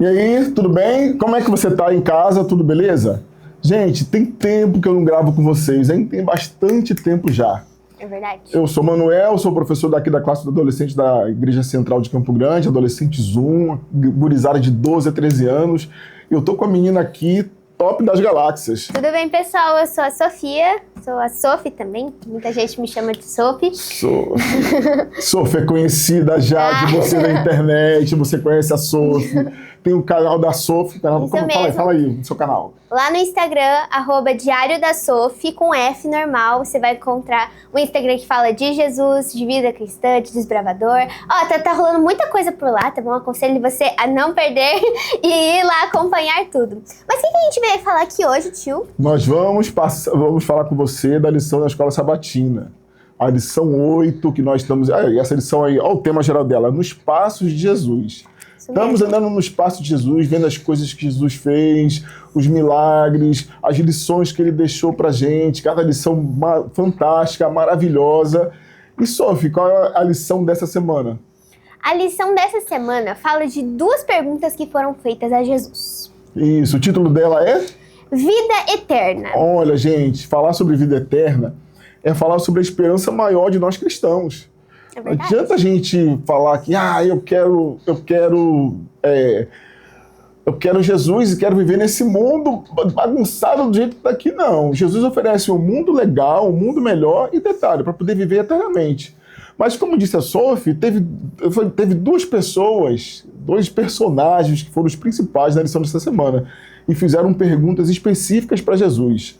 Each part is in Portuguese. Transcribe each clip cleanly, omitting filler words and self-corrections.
E aí, tudo bem? Como é que você tá em casa? Tudo beleza? Gente, tem tempo que eu não gravo com vocês, hein? Tem bastante tempo já. É verdade. Eu sou Manuel, sou professor daqui da classe de adolescentes da Igreja Central de Campo Grande, adolescentes 1, gurizada de 12 a 13 anos. Eu tô com a menina aqui, top das galáxias. Tudo bem, pessoal? Eu sou a Sofia, sou a Sophie também, muita gente me chama de Sophie. Sophie é conhecida já de você na internet, você conhece a Sophie. Tem o canal da Sophie, fala aí o seu canal. Lá no Instagram, @Diário da Sophie, com F normal, você vai encontrar um Instagram que fala de Jesus, de vida cristã, de desbravador. Ó, tá rolando muita coisa por lá, tá bom? Aconselho você a não perder e ir lá acompanhar tudo. Mas o que a gente veio falar aqui hoje, tio? Nós vamos falar com você da lição da Escola Sabatina. A lição 8 que nós estamos... essa lição aí, olha o tema geral dela, nos passos de Jesus. Estamos andando nos passos de Jesus, vendo as coisas que Jesus fez, os milagres, as lições que ele deixou pra gente, cada lição fantástica, maravilhosa. E Sophie, qual é a lição dessa semana? A lição dessa semana fala de 2 perguntas que foram feitas a Jesus. Isso, o título dela é? Vida eterna. Olha, gente, falar sobre vida eterna é falar sobre a esperança maior de nós cristãos. Não adianta a gente falar que eu quero Jesus e quero viver nesse mundo bagunçado do jeito que está aqui, não. Jesus oferece um mundo legal, um mundo melhor e detalhe, para poder viver eternamente. Mas como disse a Sophie, teve 2 pessoas, 2 personagens que foram os principais na lição dessa semana e fizeram perguntas específicas para Jesus.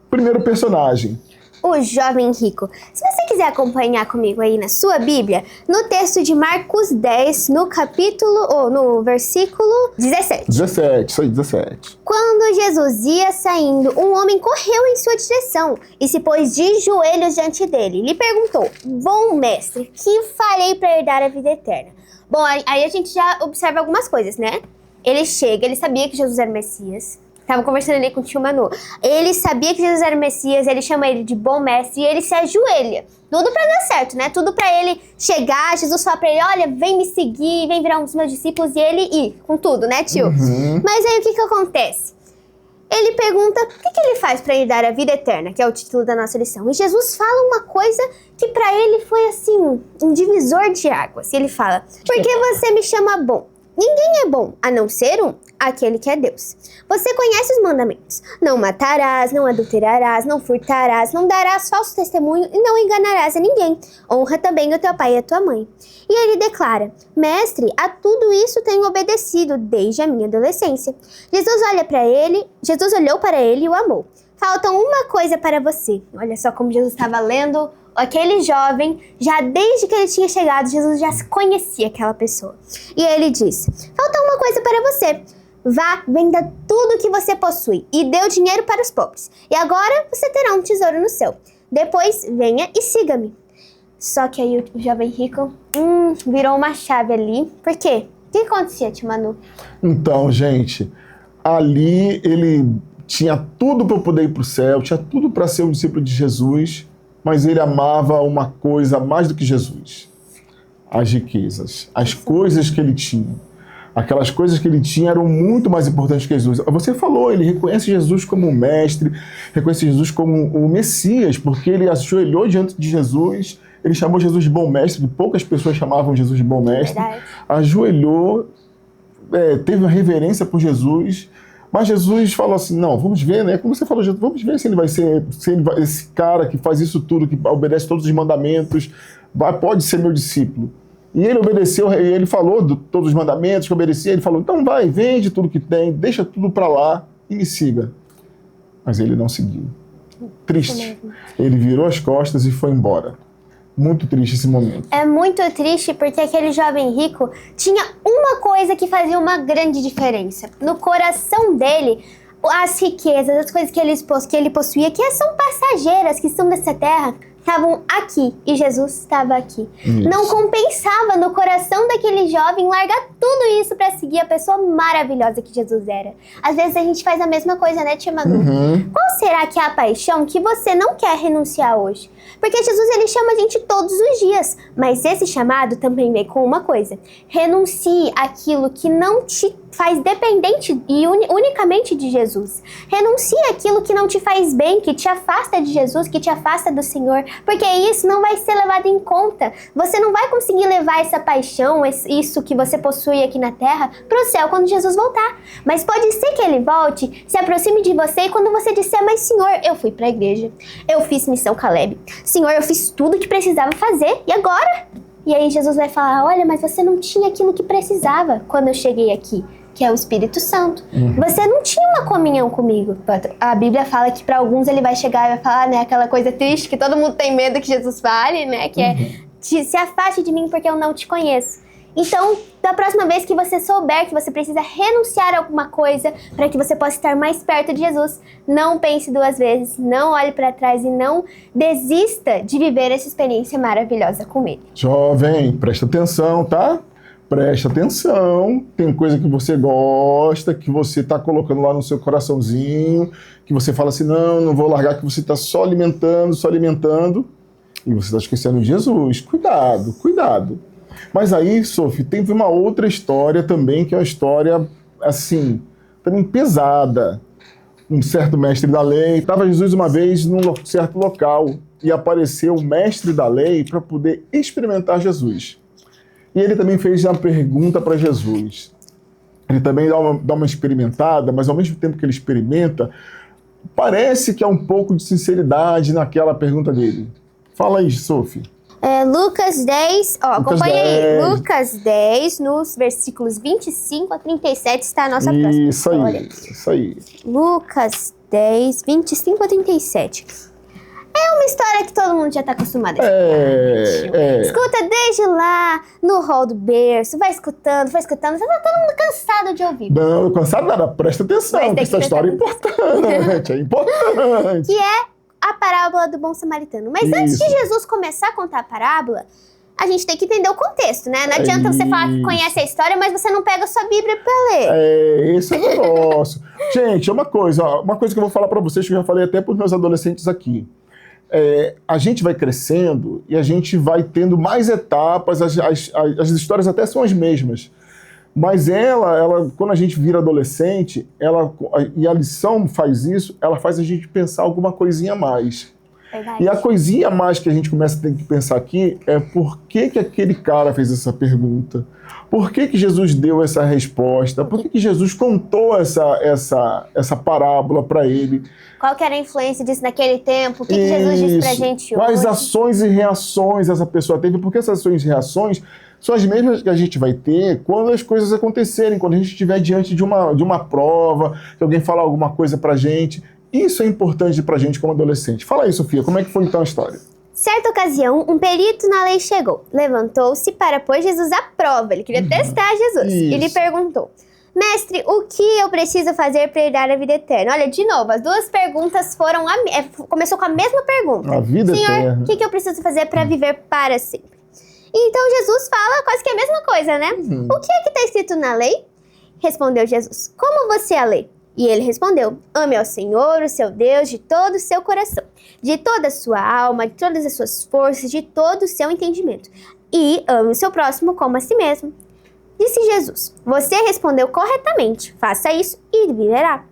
Primeiro personagem. O jovem rico. Se você quiser acompanhar comigo aí na sua Bíblia, no texto de Marcos 10, no versículo 17. 17, isso aí, 17. Quando Jesus ia saindo, um homem correu em sua direção e se pôs de joelhos diante dele. Lhe perguntou: bom mestre, que farei para herdar a vida eterna? Bom, aí a gente já observa algumas coisas, né? Ele chega, ele sabia que Jesus era o Messias. Tava conversando ali com o tio Manu. Ele sabia que Jesus era o Messias, ele chama ele de bom mestre e ele se ajoelha. Tudo pra dar certo, né? Tudo pra ele chegar, Jesus fala pra ele, olha, vem me seguir, vem virar um dos meus discípulos e ele ir com tudo, né, tio? Uhum. Mas aí o que acontece? Ele pergunta o que ele faz pra ele dar a vida eterna, que é o título da nossa lição. E Jesus fala uma coisa que pra ele foi assim, um divisor de águas. E ele fala, por que você me chama bom? Ninguém é bom, a não ser aquele que é Deus. Você conhece os mandamentos. Não matarás, não adulterarás, não furtarás, não darás falso testemunho e não enganarás a ninguém. Honra também o teu pai e a tua mãe. E ele declara, mestre, a tudo isso tenho obedecido desde a minha adolescência. Jesus olhou para ele e o amou. Falta uma coisa para você. Olha só como Jesus estava lendo aquele jovem, já desde que ele tinha chegado, Jesus já conhecia aquela pessoa. E ele disse, falta uma coisa para você. Vá, venda tudo que você possui e dê o dinheiro para os pobres. E agora você terá um tesouro no céu. Depois, venha e siga-me. Só que aí o jovem rico virou uma chave ali. Por quê? O que acontecia, tio Manu? Então, gente, ali ele tinha tudo para poder ir para o céu, tinha tudo para ser um discípulo de Jesus, mas ele amava uma coisa mais do que Jesus. As riquezas, as coisas que ele tinha. Aquelas coisas que ele tinha eram muito mais importantes que Jesus. Você falou, ele reconhece Jesus como o mestre, reconhece Jesus como o Messias, porque ele ajoelhou diante de Jesus, ele chamou Jesus de bom mestre, que poucas pessoas chamavam Jesus de bom mestre. Verdade. Ajoelhou, teve uma reverência por Jesus, mas Jesus falou assim, não, vamos ver, né? Como você falou, vamos ver se ele vai ser, esse cara que faz isso tudo, que obedece todos os mandamentos, pode ser meu discípulo. E ele obedeceu, e ele falou de todos os mandamentos que obedecia, ele falou, então vai, vende tudo que tem, deixa tudo para lá e me siga. Mas ele não seguiu. Triste. Ele virou as costas e foi embora. Muito triste esse momento. É muito triste porque aquele jovem rico tinha uma coisa que fazia uma grande diferença. No coração dele, as riquezas, as coisas que ele possuía, que são passageiras, que são dessa terra, estavam aqui e Jesus estava aqui. Isso. Não compensava no coração daquele jovem largar tudo isso para seguir a pessoa maravilhosa que Jesus era. Às vezes a gente faz a mesma coisa, né, tia Manu? Uhum. Qual será que é a paixão que você não quer renunciar hoje? Porque Jesus, ele chama a gente todos os dias, mas esse chamado também vem com uma coisa: renuncie aquilo que não te faz dependente e unicamente de Jesus. Renuncia aquilo que não te faz bem, que te afasta de Jesus, que te afasta do Senhor, porque isso não vai ser levado em conta. Você não vai conseguir levar essa paixão, isso que você possui aqui na terra, para o céu quando Jesus voltar. Mas pode ser que ele volte, se aproxime de você e quando você disser, mas Senhor, eu fui para a igreja, eu fiz missão Caleb, Senhor, eu fiz tudo que precisava fazer, e agora? E aí Jesus vai falar, olha, mas você não tinha aquilo que precisava quando eu cheguei aqui, que é o Espírito Santo. Você não tinha uma comunhão comigo. A Bíblia fala que para alguns ele vai chegar e vai falar, né, aquela coisa triste que todo mundo tem medo que Jesus fale, né, que é, se afaste de mim porque eu não te conheço. Então, da próxima vez que você souber que você precisa renunciar a alguma coisa para que você possa estar mais perto de Jesus, não pense duas vezes, não olhe para trás e não desista de viver essa experiência maravilhosa com Ele. Jovem, presta atenção, tá? Presta atenção. Tem coisa que você gosta, que você tá colocando lá no seu coraçãozinho, que você fala assim, não vou largar, que você tá só alimentando, e você tá esquecendo de Jesus. Cuidado, cuidado. Mas aí, Sophie, teve uma outra história também, que é uma história, assim, também pesada. Um certo mestre da lei, estava Jesus uma vez num certo local e apareceu o mestre da lei para poder experimentar Jesus. E ele também fez uma pergunta para Jesus. Ele também dá uma experimentada, mas ao mesmo tempo que ele experimenta, parece que há um pouco de sinceridade naquela pergunta dele. Fala aí, Sophie. Lucas 10, acompanha aí. Lucas 10, nos versículos 25 a 37 está a nossa próxima história. Isso aí. Lucas 10, 25 a 37. É uma história que todo mundo já está acostumado a escutar. Escuta desde lá, no hall do berço, vai escutando, já tá todo mundo cansado de ouvir. Não, cansado nada, presta atenção, porque essa história é importante, Que é a parábola do bom samaritano. Mas antes de Jesus começar a contar a parábola, a gente tem que entender o contexto, né? Não adianta você falar que conhece a história, mas você não pega a sua Bíblia pra ler. Esse é o negócio. Gente, uma coisa que eu vou falar pra vocês, que eu já falei até pros meus adolescentes aqui. A gente vai crescendo e a gente vai tendo mais etapas, as histórias até são as mesmas. Mas ela, quando a gente vira adolescente, e a lição faz isso, ela faz a gente pensar alguma coisinha a mais. Verdade. E a coisinha a mais que a gente começa a ter que pensar aqui é por que aquele cara fez essa pergunta? Por que Jesus deu essa resposta? Por que Jesus contou essa parábola para ele? Qual que era a influência disso naquele tempo? O que Jesus disse pra gente hoje? Quais ações e reações essa pessoa teve? Porque essas ações e reações são as mesmas que a gente vai ter quando as coisas acontecerem, quando a gente estiver diante de uma prova, que alguém falar alguma coisa pra gente. Isso é importante pra gente como adolescente. Fala aí, Sofia, como é que foi então a história? Certa ocasião, um perito na lei chegou, levantou-se para pôr Jesus à prova. Ele queria testar Jesus. Isso. Ele perguntou, mestre, o que eu preciso fazer para herdar a vida eterna? Olha, de novo, as duas perguntas foram... começou com a mesma pergunta. A vida Senhor, eterna. o que eu preciso fazer para viver para sempre? Então Jesus fala quase que a mesma coisa, né? O que é que está escrito na lei? Respondeu Jesus, como você a lê? E ele respondeu, ame ao Senhor, o seu Deus, de todo o seu coração, de toda a sua alma, de todas as suas forças, de todo o seu entendimento. E ame o seu próximo como a si mesmo. Disse Jesus, você respondeu corretamente, faça isso e viverá.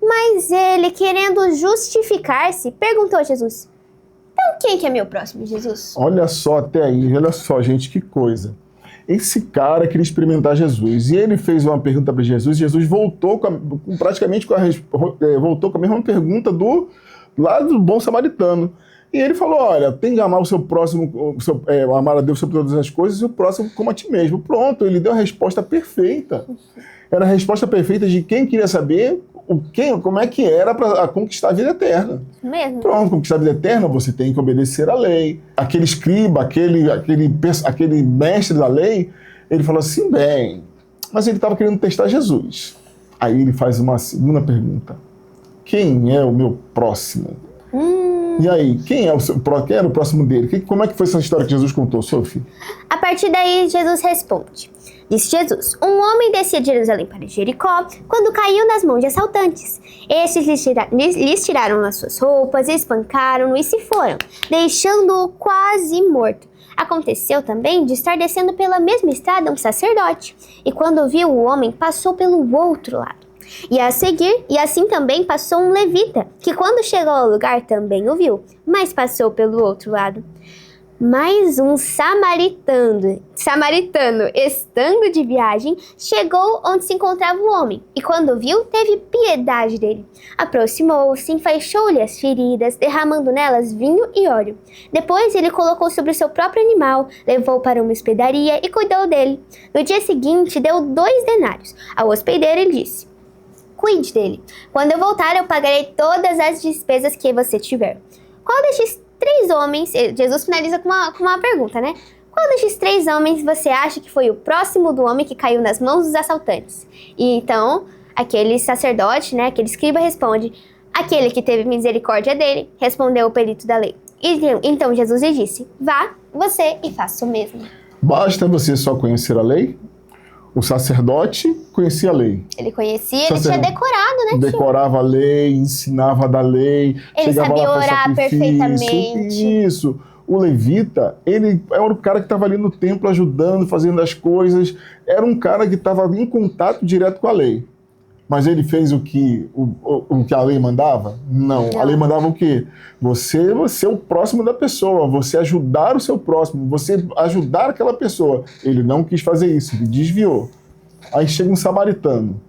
Mas ele, querendo justificar-se, perguntou a Jesus, então quem que é meu próximo, Jesus? Olha só até aí, olha só, gente, que coisa. Esse cara queria experimentar Jesus e ele fez uma pergunta para Jesus. Jesus voltou voltou com a mesma pergunta do bom samaritano. E ele falou: olha, tem que amar o seu próximo, amar a Deus sobre todas as coisas e o próximo como a ti mesmo. Pronto, ele deu a resposta perfeita. Era a resposta perfeita de quem queria saber como é que era para conquistar a vida eterna. Mesmo. Pronto, conquistar a vida eterna, você tem que obedecer à lei. Aquele escriba, aquele mestre da lei, ele falou assim, bem, mas ele estava querendo testar Jesus. Aí ele faz uma segunda pergunta. Quem é o meu próximo? E aí, quem era o próximo dele? Como é que foi essa história que Jesus contou, Sophie? A partir daí, Jesus responde. Disse Jesus, um homem descia de Jerusalém para Jericó quando caiu nas mãos de assaltantes. Estes lhes tiraram as suas roupas, espancaram-no e se foram, deixando-o quase morto. Aconteceu também de estar descendo pela mesma estrada um sacerdote, e quando viu o homem, passou pelo outro lado. E a seguir, e assim também passou um levita, que quando chegou ao lugar também o viu, mas passou pelo outro lado. Mais um samaritano, estando de viagem, chegou onde se encontrava o homem, e quando viu, teve piedade dele. Aproximou-se, enfaixou-lhe as feridas, derramando nelas vinho e óleo. Depois ele colocou sobre o seu próprio animal, levou para uma hospedaria e cuidou dele. No dia seguinte, deu 2 denários ao hospedeiro e disse: cuide dele. Quando eu voltar, eu pagarei todas as despesas que você tiver. Qual destes 3 homens... Jesus finaliza com uma pergunta, né? Qual destes 3 homens você acha que foi o próximo do homem que caiu nas mãos dos assaltantes? E então, aquele sacerdote, né, aquele escriba responde: aquele que teve misericórdia dele, respondeu o perito da lei. Então Jesus lhe disse: vá, você, e faça o mesmo. Basta você só conhecer a lei? O sacerdote conhecia a lei. Ele conhecia, ele tinha decorado, né, tio? Decorava a lei, ensinava da lei. Ele sabia orar perfeitamente. Isso. O levita, ele era o cara que estava ali no templo ajudando, fazendo as coisas. Era um cara que estava em contato direto com a lei. Mas ele fez o que a lei mandava? Não. A lei mandava o quê? Você ser o próximo da pessoa, você ajudar o seu próximo, você ajudar aquela pessoa. Ele não quis fazer isso, ele desviou. Aí chega um samaritano,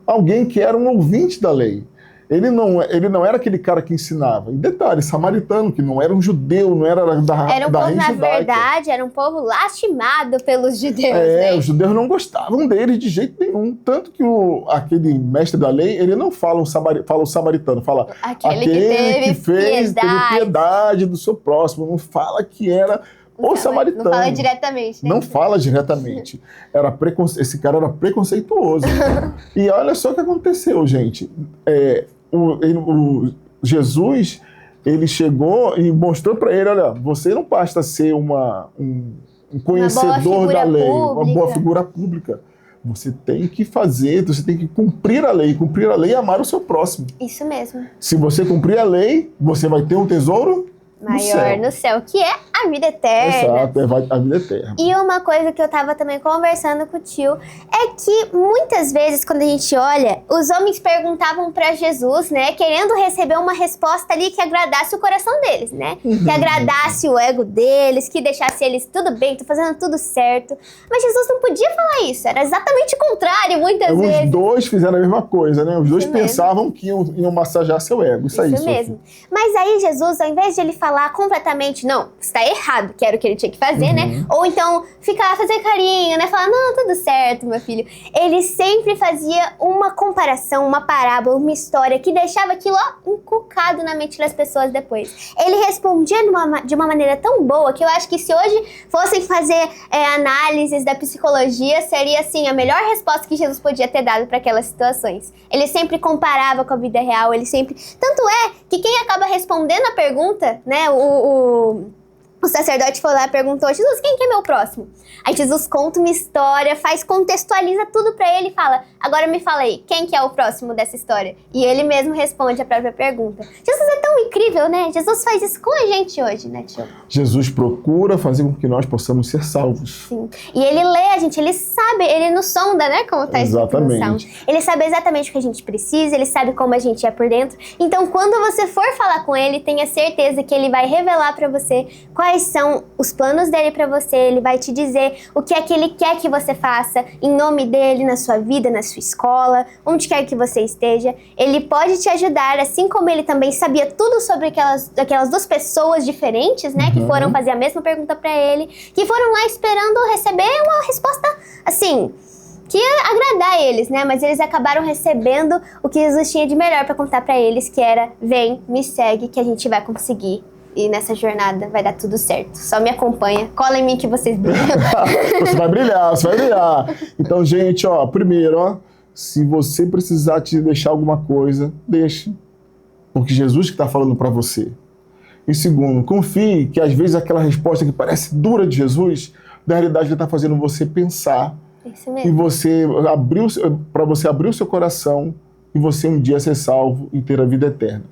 alguém que era um ouvinte da lei. Ele não era aquele cara que ensinava. E detalhe, samaritano, que não era um judeu, não era da Era um povo, na verdade, era um povo lastimado pelos judeus, né? Os judeus não gostavam dele de jeito nenhum. Tanto que aquele mestre da lei, ele não fala o samaritano, fala aquele que teve piedade do seu próximo. Não fala que era o samaritano. Não fala diretamente, né? Não fala diretamente. Esse cara era preconceituoso. E olha só o que aconteceu, gente. Jesus, ele chegou e mostrou para ele: olha, você não basta ser um conhecedor da lei, uma boa figura pública. Você tem que você tem que cumprir a lei e amar o seu próximo. Isso mesmo. Se você cumprir a lei, você vai ter um tesouro maior no céu, que é a vida eterna. Exato, a vida eterna. E uma coisa que eu tava também conversando com o tio é que muitas vezes, quando a gente olha, os homens perguntavam pra Jesus, né, querendo receber uma resposta ali que agradasse o coração deles, né? Que agradasse o ego deles, que deixasse eles tudo bem, tô fazendo tudo certo. Mas Jesus não podia falar isso, era exatamente o contrário muitas vezes. Os dois fizeram a mesma coisa, né? Os dois pensavam que iam massagear seu ego. Isso aí, mesmo. Mas aí Jesus, ao invés de ele falar completamente, não, está errado, que era o que ele tinha que fazer, né? Ou então ficar, fazer carinho, né? Falar, não, tudo certo, meu filho. Ele sempre fazia uma comparação, uma parábola, uma história que deixava aquilo encucado na mente das pessoas depois. Ele respondia de uma maneira tão boa que eu acho que se hoje fossem fazer análises da psicologia, seria assim a melhor resposta que Jesus podia ter dado para aquelas situações. Ele sempre comparava com a vida real, ele sempre... Tanto é que quem acaba respondendo a pergunta, né? O sacerdote foi lá e perguntou: Jesus, quem que é meu próximo? Aí Jesus conta uma história, contextualiza tudo pra ele e fala: agora me fala aí, quem que é o próximo dessa história? E ele mesmo responde a própria pergunta. Jesus é tão incrível, né? Jesus faz isso com a gente hoje, né, tio? Jesus procura fazer com que nós possamos ser salvos. Sim. E ele lê a gente, ele sabe, ele nos sonda, né? Como tá escrito no Salmo. Ele sabe exatamente o que a gente precisa, ele sabe como a gente é por dentro. Então, quando você for falar com ele, tenha certeza que ele vai revelar pra você quais são os planos dele pra você, ele vai te dizer o que é que ele quer que você faça em nome dele, na sua vida, na sua escola, onde quer que você esteja. Ele pode te ajudar, assim como ele também sabia tudo sobre aquelas 2 pessoas diferentes, né, que foram fazer a mesma pergunta pra ele, que foram lá esperando receber uma resposta, assim, que ia agradar eles, né, mas eles acabaram recebendo o que Jesus tinha de melhor pra contar pra eles, que era: vem, me segue, que a gente vai conseguir. E nessa jornada vai dar tudo certo. Só me acompanha. Cola em mim que vocês brilham. Você vai brilhar. Então, gente, primeiro, se você precisar te deixar alguma coisa, deixe. Porque Jesus que está falando para você. E segundo, confie que às vezes aquela resposta que parece dura de Jesus, na realidade ele está fazendo você pensar. Isso mesmo. E para você abrir o seu coração e você um dia ser salvo e ter a vida eterna.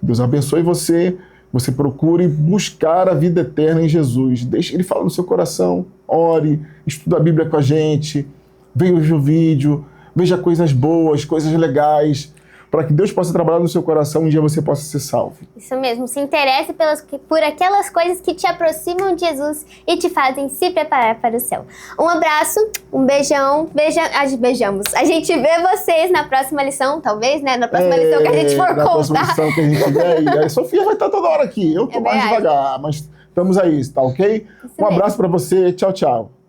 Deus abençoe você. você procure buscar a vida eterna em Jesus. Deixe ele falar no seu coração, ore, estuda a Bíblia com a gente, veja o vídeo, veja coisas boas, coisas legais, para que Deus possa trabalhar no seu coração e um dia você possa ser salvo. Isso mesmo, se interesse por aquelas coisas que te aproximam de Jesus e te fazem se preparar para o céu. Um abraço, um beijão, beijamos. A gente vê vocês na próxima lição, talvez, né? Na próxima lição que a gente for Na próxima contar. lição que a gente tiver. E a Sofia vai estar toda hora aqui. Eu tô mais verdade. devagar, mas estamos aí, tá ok? Isso Um abraço para você. Tchau, tchau.